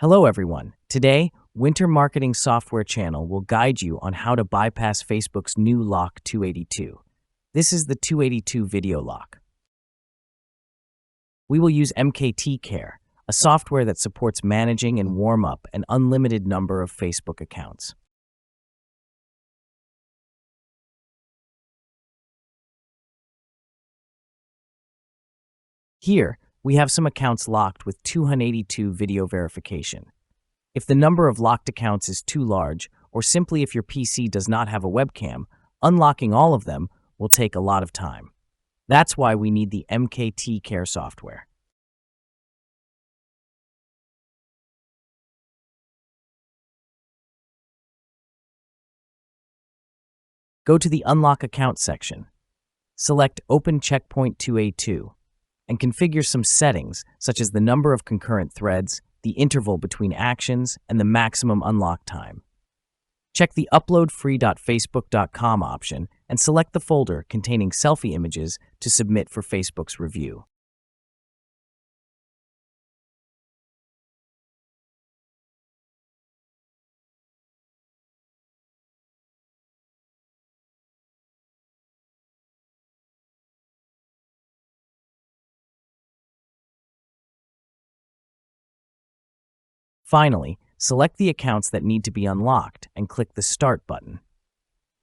Hello everyone. Today, Winter Marketing Software Channel will guide you on how to bypass Facebook's new lock 282. This is the 282 video lock. We will use MKT Care, a software that supports managing and warm up an unlimited number of Facebook accounts. Here, we have some accounts locked with 282 video verification. If the number of locked accounts is too large, or simply if your PC does not have a webcam, unlocking all of them will take a lot of time. That's why we need the MKT Care software. Go to the Unlock Account section. Select Open Checkpoint 282 and configure some settings such as the number of concurrent threads, the interval between actions, and the maximum unlock time. Check the uploadfree.facebook.com option and select the folder containing selfie images to submit for Facebook's review. Finally, select the accounts that need to be unlocked and click the Start button.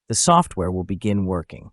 The software will begin working.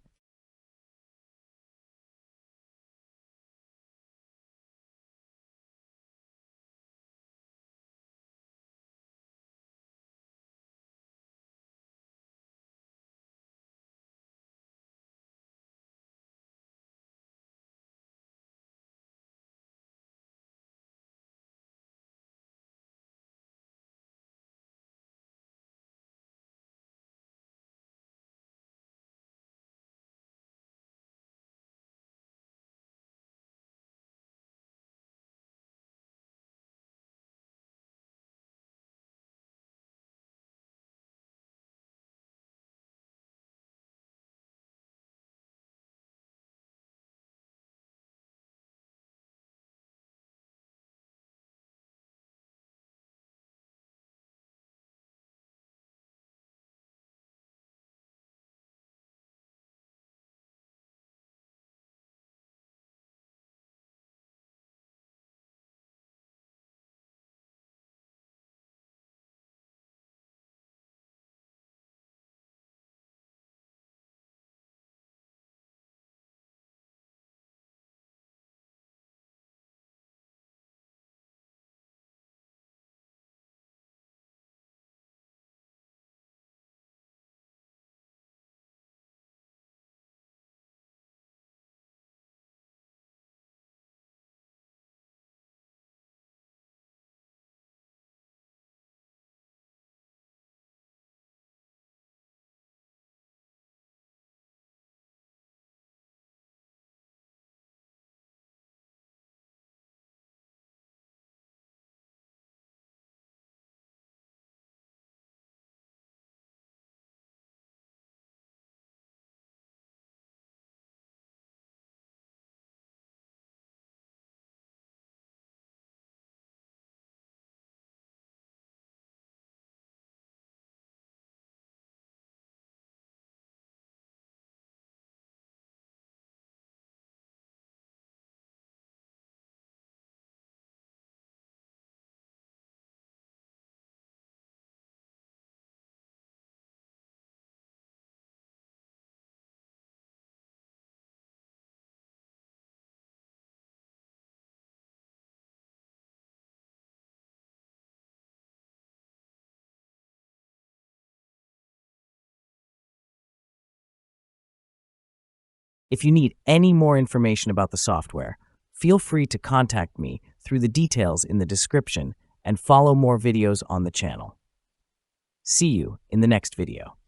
If you need any more information about the software, feel free to contact me through the details in the description and follow more videos on the channel. See you in the next video.